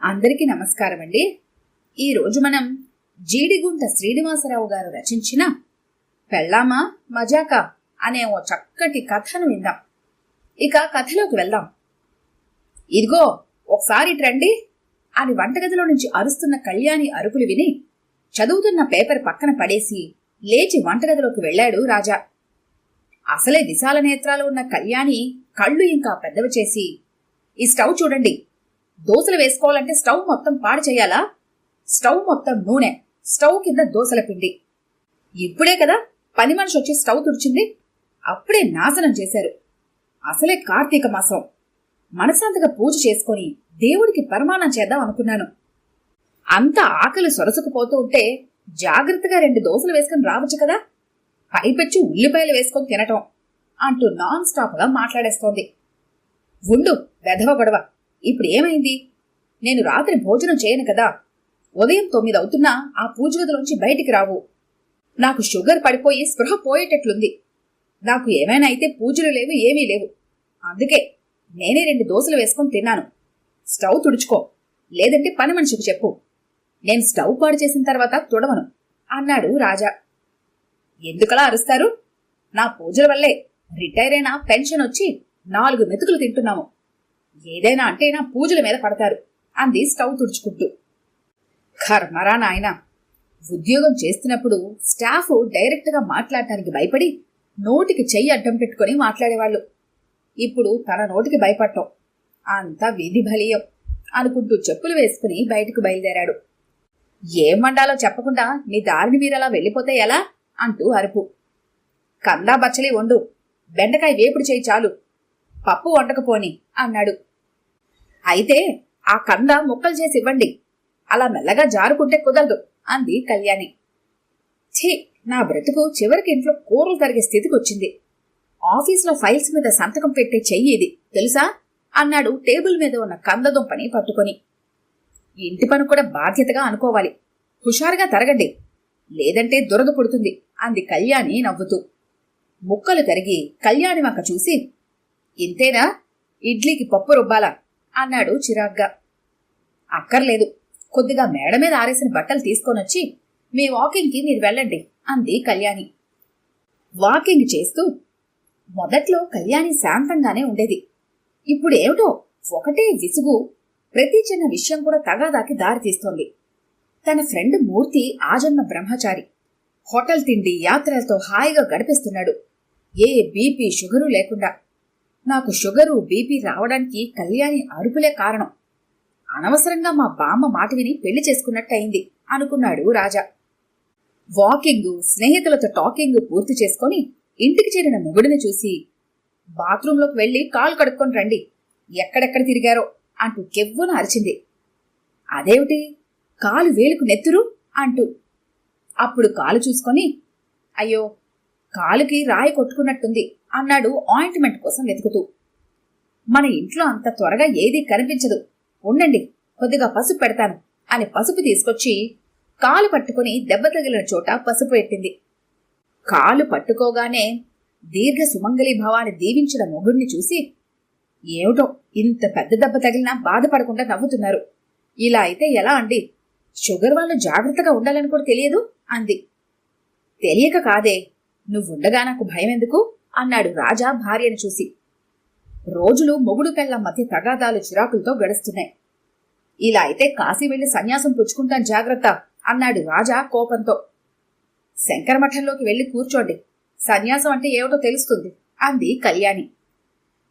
అందరికీ నమస్కారం అండి. ఈరోజు మనం జీడిగుంట శ్రీనివాసరావు గారు రచించిన పెళ్ళామా మజాకా అనే ఓ చక్కటి కథను విందాం. ఇక కథలోకి వెళ్దాం. ఇదిగో ఒకసారి రండి అని వంటగదిలో నుంచి అరుస్తున్న కళ్యాణి అరుపులు విని చదువుతున్న పేపర్ పక్కన పడేసి లేచి వంటగదిలోకి వెళ్లాడు రాజా. అసలే విశాల నేత్రాలు ఉన్న కళ్యాణి కళ్ళు ఇంకా పెద్దవి చేసి, ఈ స్టవ్ చూడండి, దోసలు వేసుకోవాలంటే స్టవ్ మొత్తం పాడు చేయాలా? స్టవ్ మొత్తం నూనె, స్టవ్ కింద దోసల పిండి. ఇప్పుడే కదా పని మనిషి వచ్చి స్టవ్ తుడిచింది, అప్పుడే నాశనం చేశారు. అసలే కార్తీక మాసం, మనశాంతిగా పూజ చేసుకొని దేవుడికి పరమాణం చేద్దాం అనుకున్నాను. అంత ఆకలి సొరసుకుపోతూ ఉంటే జాగ్రత్తగా 2 దోసలు వేసుకుని రావచ్చు కదా, పైపెచ్చి ఉల్లిపాయలు వేసుకొని తినటం అంటూ నాన్ స్టాప్ గా మాట్లాడేస్తోంది. ఉండు వెధవ గొడవ, ఇప్పుడు ఏమైంది? నేను రాత్రి భోజనం చేయను కదా, ఉదయం 9 అవుతున్నా ఆ పూజ గదిలోంచి బయటికి రావు. నాకు షుగర్ పడిపోయి స్పృహ పోయేటట్లుంది. నాకు ఏమైనా అయితే పూజలు లేవు, ఏమీ లేవు. అందుకే నేనే 2 దోసలు వేసుకొని తిన్నాను. స్టవ్ తుడుచుకో, లేదంటే పని మనిషికి చెప్పు. నేను స్టవ్ పాడు చేసిన తర్వాత తుడవను అన్నాడు రాజా. ఎందుకలా అరుస్తారు? నా పూజల వల్లే రిటైర్ అయిన పెన్షన్ వచ్చి 4 మెతుకులు తింటున్నాము. ఏదైనా అంటే నా పూజల మీద పడతారు అంది స్టవ్ తుడుచుకుంటూ. కర్మరా నాయనా, ఉద్యోగం చేస్తున్నప్పుడు స్టాఫ్ డైరెక్ట్ గా మాట్లాడటానికి భయపడి నోటికి చెయ్యి అడ్డం పెట్టుకుని మాట్లాడేవాళ్ళు. ఇప్పుడు తన నోటికి భయపడటం అంతా విధి బలీయం అనుకుంటూ చెప్పులు వేసుకుని బయటకు బయలుదేరాడు. ఏం వండాలో చెప్పకుండా నీ దారిని మీరలా వెళ్ళిపోతే ఎలా అంటూ అరుపు. కందా బచ్చలి వండు, బెండకాయ వేపుడు చేయి చాలు, పప్పు వండకపోని అన్నాడు. అయితే ఆ కంద ముక్కలు చేసి ఇవ్వండి, అలా మెల్లగా జారుకుంటే కుదరదు అంది కళ్యాణి. ఛీ, నా బ్రతుకు చివరికి ఇంట్లో కూరలు తరిగే స్థితికి వచ్చింది. ఆఫీసులో ఫైల్స్ మీద సంతకం పెట్టే చెయ్యి ఇది తెలుసా అన్నాడు టేబుల్ మీద ఉన్న కందదుంపని పట్టుకొని. ఇంటి పని కూడా బాధ్యతగా అనుకోవాలి, హుషారుగా తరగండి, లేదంటే దురద పుడుతుంది అంది కళ్యాణి నవ్వుతూ. ముక్కలు తరిగి కళ్యాణి వంక చూసి, ఇంతేనా, ఇడ్లీకి పప్పు రుబ్బాలా అన్నాడు చిరాగ్గా. అక్కర్లేదు, కొద్దిగా మేడ మీద ఆరేసిన బట్టలు తీసుకొనొచ్చి మీ వాకింగ్కి మీరు వెళ్ళండి అంది కళ్యాణి. వాకింగ్ చేస్తూ మొదట్లో కళ్యాణి శాంతంగానే ఉండేది. ఇప్పుడేమిటో ఒకటే విసుగు, ప్రతి చిన్న విషయం కూడా తగాదాకి దారితీస్తోంది. తన ఫ్రెండ్ మూర్తి ఆజన్మ బ్రహ్మచారి, హోటల్ తిండి యాత్రలతో హాయిగా గడిపిస్తున్నాడు, ఏ బీపీ షుగరు లేకుండా. నాకు షుగరు బీపీ రావడానికి కళ్యాణి అరుపులే కారణం. అనవసరంగా మా బామ్మ మాట విని పెళ్లి చేసుకున్నట్టయింది అనుకున్నాడు రాజా. వాకింగ్, స్నేహితులతో టాకింగ్ పూర్తి చేసుకుని ఇంటికి చేరిన మొగుడిని చూసి, బాత్రూంలోకి వెళ్లి కాలు కడుక్కొని రండి, ఎక్కడెక్కడ తిరిగారో అంటూ కెవ్వున అరిచింది. అదేమిటి, కాలు వేలుకు నెత్తురు అంటూ. అప్పుడు కాలు చూసుకొని, అయ్యో కాలుకి రాయి కొట్టుకున్నట్టుంది అన్నాడు ఆయింట్మెంట్ కోసం వెతుకుతూ. మన ఇంట్లో అంత త్వరగా ఏదీ కనిపించదు, ఉండండి కొద్దిగా పసుపు పెడతాను అని పసుపు తీసుకొచ్చి కాలు పట్టుకుని దెబ్బ తగిలిన చోట పసుపు పెట్టింది. కాలు పట్టుకోగానే దీర్ఘ సుమంగళి భావాన్ని దీవించిన మొగుడిని చూసి, ఏమిటో ఇంత పెద్ద దెబ్బ తగిలినా బాధపడకుండా నవ్వుతున్నారు, ఇలా అయితే ఎలా అండి, షుగర్ వాళ్ళు జాగ్రత్తగా ఉండాలని కూడా తెలియదు అంది. తెలియక కాదే, నువ్వుండగా నాకు భయం ఎందుకు అన్నాడు రాజా భార్యను చూసి. రోజులు మొగుడు పెళ్ళం మధ్య తగాదాలు చిరాకులతో గడుస్తున్నాయి. ఇలా అయితే కాశీ వెళ్లి సన్యాసం పుచ్చుకుంటాను జాగ్రత్త అన్నాడు రాజా కోపంతో. శంకరమఠంలోకి వెళ్లి కూర్చోండి, సన్యాసం అంటే ఏమిటో తెలుస్తుంది అంది కళ్యాణి.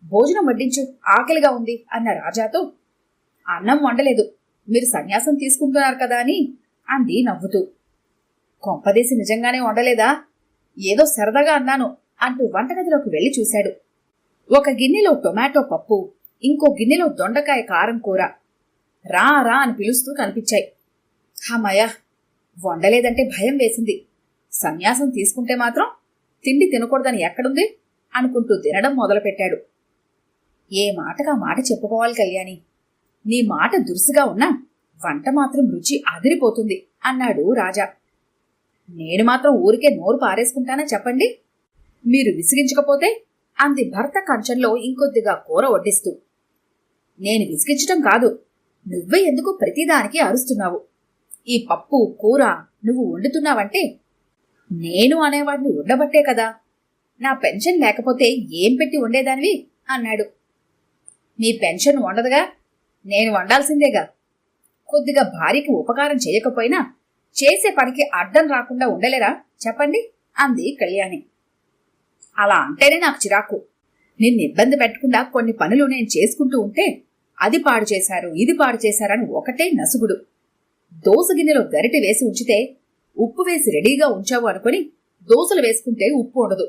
భోజనం వడ్డించు, ఆకలిగా ఉంది అన్న రాజాతో. అన్నం వండలేదు, మీరు సన్యాసం తీసుకుంటున్నారు కదా అని అంది నవ్వుతూ. కొంపదేసి నిజంగానే వండలేదా? ఏదో సరదాగా అన్నాను అంటూ వంటగదిలోకి వెళ్లి చూశాడు. ఒక గిన్నెలో టొమాటో పప్పు, ఇంకో గిన్నెలో దొండకాయ కారం కూర రా రా అని పిలుస్తూ కనిపించాయి. హమ్మయ్య, వండలేదంటే భయం వేసింది, సన్యాసం తీసుకుంటే మాత్రం తిండి తినకూడదని ఎక్కడుంది అనుకుంటూ తినడం మొదలుపెట్టాడు. ఏ మాటగా మాట చెప్పుకోవాలి కళ్యాణి, నీ మాట దురుసుగా ఉన్నా వంట మాత్రం రుచి అదిరిపోతుంది అన్నాడు రాజా. నేను మాత్రం ఊరికే నోరు పారేసుకుంటానా చెప్పండి, మీరు విసిగించకపోతే అంది భర్త కంచంలో ఇంకొద్దిగా కూర వడ్డిస్తూ. నేను విసిగించటం కాదు, నువ్వే ఎందుకు ప్రతిదానికి అరుస్తున్నావు? ఈ పప్పు కూర నువ్వు వండుతున్నావంటే నేను అనేవాడిని ఉండబట్టే కదా. నా పెన్షన్ లేకపోతే ఏం పెట్టి వండేదానివి అన్నాడు. నీ పెన్షన్ వండదుగా, నేను వండాల్సిందేగా. కొద్దిగా భార్యకి ఉపకారం చేయకపోయినా చేసే పనికి అడ్డం రాకుండా ఉండలేరా చెప్పండి అంది కళ్యాణి. అలా అంటేనే నాకు చిరాకు. నిన్ను ఇబ్బంది పెట్టకుండా కొన్ని పనులు నేను చేసుకుంటూ ఉంటే అది పాడు చేశారు, ఇది పాడు చేశారని ఒకటే నసుగుడు. దోస గిన్నెలో గరిటె వేసి ఉంచితే ఉప్పు వేసి రెడీగా ఉంచావు అనుకుని దోసలు వేసుకుంటే ఉప్పు ఉండదు.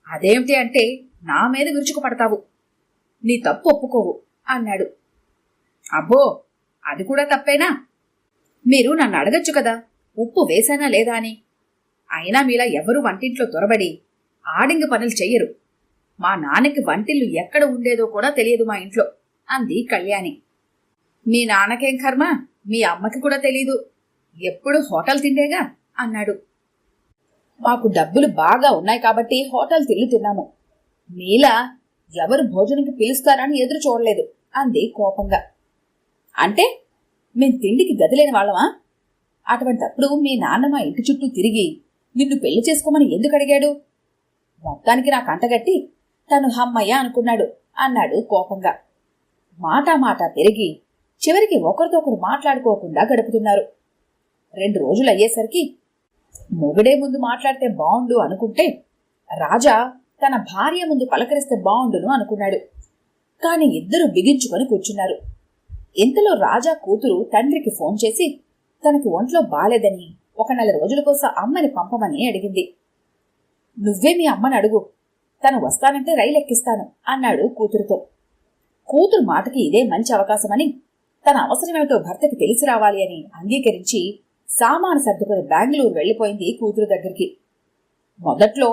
అదేమిటి అంటే నా మీద విరుచుకుపడతావు. నీ తప్పు ఒప్పుకోవు అన్నాడు. అబ్బో, అది కూడా తప్పేనా? మీరు నన్ను అడగచ్చు కదా ఉప్పు వేశానా లేదా అని. అయినా మీలా ఎవరూ వంటింట్లో దొరబడి ఆడింగ పనులు చెయ్యరు. మా నాన్నకి వంటిల్లు ఎక్కడ ఉండేదో కూడా తెలియదు మా ఇంట్లో అంది కళ్యాణి. మీ నాన్నకేం కర్మ, మీ అమ్మకి కూడా తెలీదు. ఎప్పుడు హోటల్ తిండేగా అన్నాడు. మాకు డబ్బులు బాగా ఉన్నాయి కాబట్టి హోటల్ తిల్లు తిన్నాము. మీలా ఎవరు భోజనంకి పిలుస్తారని ఎదురు చూడలేదు అంది కోపంగా. అంటే మేం తిండికి గదిలేని వాళ్ళమా? అటువంటప్పుడు మీ నాన్న మా ఇంటి చుట్టూ తిరిగి నిన్ను పెళ్లి చేసుకోమని ఎందుకు అడిగాడు? మొత్తానికి నాకు అంటగట్టి తను హమ్మయ్య అనుకున్నాడు అన్నాడు కోపంగా. మాట పెరిగి చివరికి ఒకరితోకరు మాట్లాడుకోకుండా గడుపుతున్నారు. 2 రోజులు అయ్యేసరికి మొగుడే ముందు మాట్లాడితే బావుండు అనుకుంటే రాజా తన భార్య ముందు పలకరిస్తే బావుండును అనుకున్నాడు. కాని ఇద్దరు బిగించుకొని కూర్చున్నారు. ఇంతలో రాజా కూతురు తండ్రికి ఫోన్ చేసి తనకి ఒంట్లో బాలేదని ఒక 4 రోజుల కోసం అమ్మని పంపమని అడిగింది. నువ్వే మీ అమ్మని అడుగు, తను వస్తానంటే రైలు ఎక్కిస్తాను అన్నాడు కూతురుతో. కూతురు మాటకి ఇదే మంచి అవకాశమని తన అవసరమేమిటో భర్తకి తెలిసి రావాలి అని అంగీకరించి సామాను సర్దుకుని బెంగళూరు వెళ్లిపోయింది కూతురు దగ్గరికి. మొదట్లో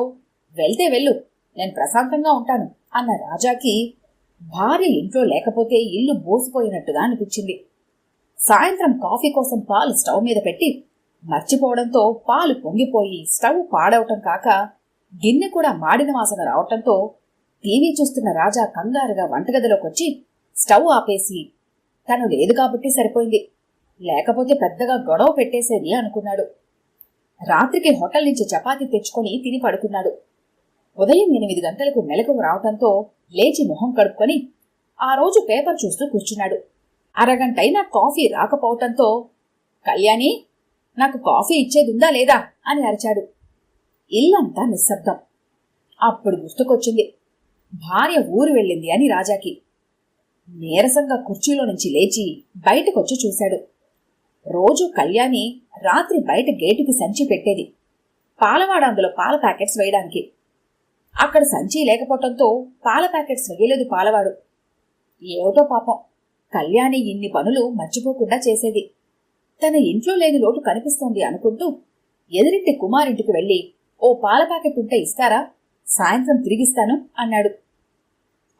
వెళ్తే వెళ్ళు, నేను ప్రశాంతంగా ఉంటాను అన్న రాజాకి భార్య ఇంట్లో లేకపోతే ఇల్లు బోసిపోయినట్టుగా అనిపించింది. సాయంత్రం కాఫీ కోసం పాలు స్టవ్ మీద పెట్టి మర్చిపోవడంతో పాలు పొంగిపోయి స్టవ్ పాడవటం కాక గిన్నె కూడా మాడిన వాసన రావటంతో టీవీ చూస్తున్న రాజా కంగారుగా వంటగదిలోకొచ్చి స్టవ్ ఆపేసి తను లేదు కాబట్టి సరిపోయింది, లేకపోతే పెద్దగా గొడవ పెట్టేసేది అనుకున్నాడు. రాత్రికి హోటల్ నుంచి చపాతీ తెచ్చుకొని తిని పడుకున్నాడు. ఉదయం 8 గంటలకు మెలకువ రావటంతో లేచి మొహం కడుక్కొని ఆ రోజు పేపర్ చూస్తూ కూర్చున్నాడు. అరగంటైనా కాఫీ రాకపోవటంతో కళ్యాణి, నాకు కాఫీ ఇచ్చేదుందా లేదా అని అరిచాడు. ఇల్లంతా నిశ్శబ్దం. అప్పుడు గుర్తుకొచ్చింది, భార్య ఊరు వెళ్ళింది అని రాజాకి. నీరసంగా కుర్చీలో నుంచి లేచి బయటకొచ్చి చూశాడు. రోజు కళ్యాణి రాత్రి బయట గేటుకి సంచి పెట్టేది, పాలవాడ అందులో పాల ప్యాకెట్స్ వేయడానికి. అక్కడ సంచి లేకపోవటంతో పాల ప్యాకెట్స్ వేయలేదు పాలవాడు. ఏమిటో పాపం, కళ్యాణి ఇన్ని పనులు మర్చిపోకుండా చేసేది. తన ఇంట్లో లేని లోటు కనిపిస్తోంది అనుకుంటూ ఎదురింటి కుమారింటికి వెళ్లి ఓ పాల ప్యాకెట్ ఉంటే ఇస్తారా, సాయంత్రం తిరిగిస్తాను అన్నాడు.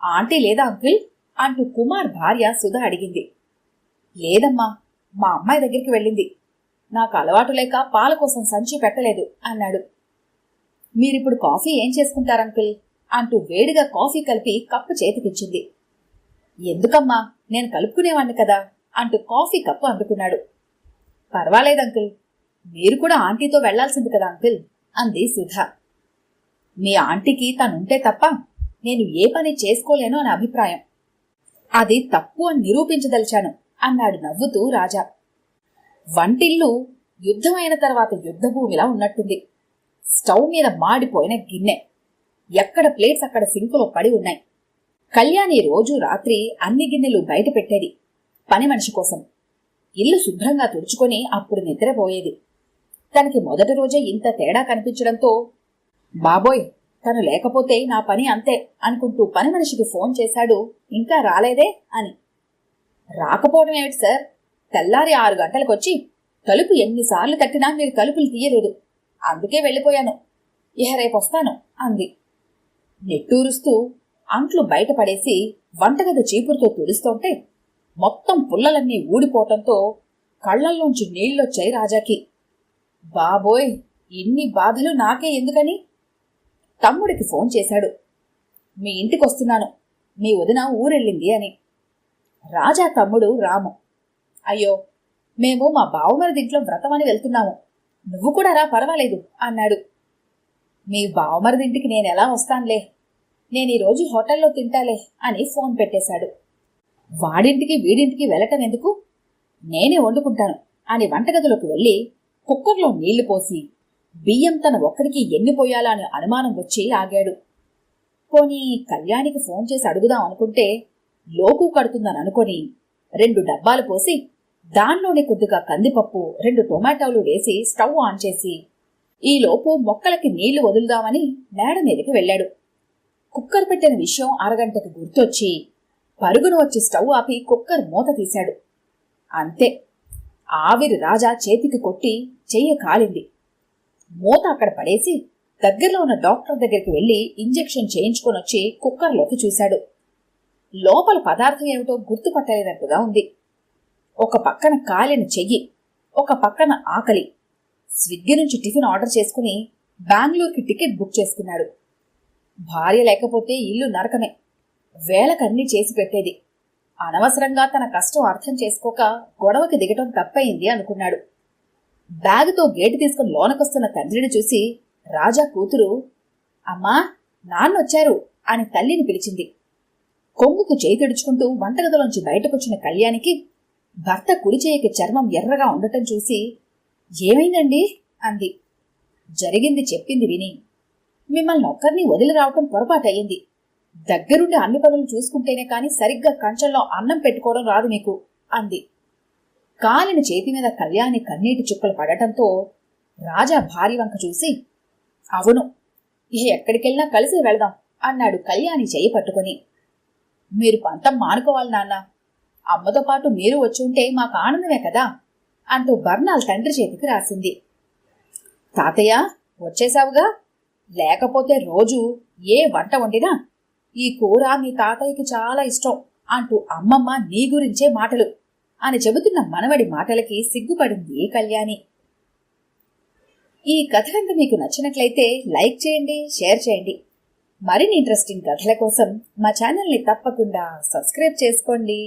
ఆంటీ లేదా అంకుల్ అంటూ కుమార్ భార్య సుధ అడిగింది. లేదమ్మా, మా అమ్మాయి దగ్గరికి వెళ్ళింది, నాకు అలవాటు లేక పాల కోసం సంచి పెట్టలేదు అన్నాడు. మీరిప్పుడు కాఫీ ఏం చేసుకుంటారంకుల్ అంటూ వేడిగా కాఫీ కలిపి కప్పు చేతికిచ్చింది. ఎందుకమ్మా, నేను కలుపుకునేవాణ్ణి కదా అంటూ కాఫీ కప్పు అందుకున్నాడు. పర్వాలేదంకుల్, మీరు కూడా ఆంటీతో వెళ్లాల్సింది కదా అంకుల్ అంది సుధ. మీ ఆంటీకి తనుంటే తప్ప నేను ఏ పని చేసుకోలేను అని అభిప్రాయం. అది తప్పు అని నిరూపించదలిచాను అన్నాడు నవ్వుతూ రాజా. వంటిల్లు యుద్ధమైన తర్వాత యుద్ధభూమిలా ఉన్నట్టుంది. స్టవ్ మీద మాడిపోయిన గిన్నె, ఎక్కడ ప్లేట్స్ అక్కడ సింకులో పడి ఉన్నాయి. కళ్యాణి రోజు రాత్రి అన్ని గిన్నెలు బయట పెట్టేది పని మనిషి కోసం. ఇల్లు శుభ్రంగా తుడుచుకొని అప్పుడు నిద్రపోయేది. తనకి మొదటి రోజే ఇంత తేడా కనిపించడంతో బాబోయ్, తను లేకపోతే నా పని అంతే అనుకుంటూ పని మనిషికి ఫోన్ చేశాడు. ఇంకా రాలేదే అని. రాకపోవడం ఏమిటి సార్, తెల్లారి 6 గంటలకొచ్చి తలుపు ఎన్నిసార్లు తట్టినా మీరు తలుపులు తీయలేదు, అందుకే వెళ్ళిపోయాను, ఇహ రేపొస్తాను అంది. నెట్టూరుస్తూ అంట్లు బయటపడేసి వంటగది చీపురుతో తుడుస్తుంటే మొత్తం పుల్లలన్నీ ఊడిపోవటంతో కళ్లల్లోంచి నీళ్లొచ్చాయి రాజాకి. బాబోయ్, ఇన్ని బాధలు నాకే ఎందుకని తమ్ముడికి ఫోన్ చేశాడు. మీ ఇంటికొస్తున్నాను, మీ వదిన ఊరెళ్ళింది అని. రాజా తమ్ముడు రాము, అయ్యో, మేము మా బావమరిదింట్లో వ్రతమని వెళ్తున్నాము, నువ్వు కూడా రా, పర్వాలేదు అన్నాడు. మీ బావమరిదింటికి నేనెలా వస్తానులే, నేనీరోజు హోటల్లో తింటాలే అని ఫోన్ పెట్టేశాడు. వాడింటికి వీడింటికి వెళ్ళటం ఎందుకు, నేనే వండుకుంటాను అని వంటగదిలోకి వెళ్ళి కుక్కర్లో నీళ్లు పోసి బియ్యం తన ఒక్కడికి ఎన్ని పోయాలా అని అనుమానం వచ్చి ఆగాడు. పోనీ కళ్యాణికి ఫోన్ చేసి అడుగుదాం అనుకుంటే లోకు కడుతుందని అనుకొని 2 డబ్బాలు పోసి దానిలోనే కొద్దిగా కందిపప్పు 2 టొమాటోలు వేసి స్టవ్ ఆన్ చేసి ఈలోపు మొక్కలకి నీళ్లు వదులుదామని మేడ మీదకి వెళ్ళాడు. కుక్కర్ పెట్టిన విషయం అరగంటకు గుర్తొచ్చి పరుగును వచ్చి స్టవ్ ఆపి కుక్కర్ మూత తీశాడు. అంతే, ఆవిరి రాజా చేతికి కొట్టి చెయ్యి కాలింది. మూత అక్కడ పడేసి దగ్గరలో ఉన్న డాక్టర్ దగ్గరికి వెళ్లి ఇంజెక్షన్ చేయించుకొనొచ్చి కుక్కర్లోకి చూశాడు. లోపల పదార్థం ఏమిటో గుర్తుపట్టలేనట్టుగా ఉంది. ఒక పక్కన కాలిన చెయ్యి, ఒక పక్కన ఆకలి. స్విగ్గీ నుంచి టిఫిన్ ఆర్డర్ చేసుకుని బెంగళూరుకి టికెట్ బుక్ చేసుకున్నాడు. భార్య లేకపోతే ఇల్లు నరకమే, వేళకన్నీ చేసి పెట్టేది. అనవసరంగా తన కష్టం అర్థం చేసుకోక గొడవకి దిగటం తప్పయింది అనుకున్నాడు. బ్యాగుతో గేటు తీసుకుని లోనకొస్తున్న తండ్రిని చూసి రాజా కూతురు, అమ్మా, నాన్నొచ్చారు అని తల్లిని పిలిచింది. కొంగుకు చేయి తెడుచుకుంటూ వంటగదిలోంచి బయటకొచ్చిన కళ్యాణికి భర్త కుడిచేయకి చర్మం ఎర్రగా ఉండటం చూసి, ఏమైందండి అంది. జరిగింది చెప్పింది విని, మిమ్మల్ని ఒక్కరిని వదిలి రావటం పొరపాటయ్యింది. దగ్గరుండి అన్ని పనులు చూసుకుంటేనే కాని సరిగ్గా కంచంలో అన్నం పెట్టుకోవడం రాదు మీకు అంది. కాలిన చేతి మీద కళ్యాణి కన్నీటి చుక్కలు పడటంతో రాజా భార్య వంక చూసి, అవును, ఎక్కడికెళ్ళినా కలిసి వెళదాం అన్నాడు కళ్యాణి చెయ్యి పట్టుకుని. మీరు పంతం మానుకోవాలి నాన్న, అమ్మతో పాటు మీరు వచ్చి ఉంటే మాకు ఆనందమే కదా అంటూ బర్నాల్ తండ్రి చేతికి రాసింది. తాతయ్య, వచ్చేశావుగా, లేకపోతే రోజు ఏ వంట వండినా ఈ కూర మీ తాతయ్యకి చాలా ఇష్టం అంటూ అమ్మమ్మ నీ గురించే మాటలు అని చెబుతున్న మనవడి మాటలకి సిగ్గుపడింది కళ్యాణి. ఈ కథ కనుక మీకు నచ్చినట్లయితే లైక్ చేయండి, షేర్ చేయండి. మరిన్ని ఇంట్రెస్టింగ్ కథల కోసం మా ఛానల్ని తప్పకుండా సబ్స్క్రైబ్ చేసుకోండి.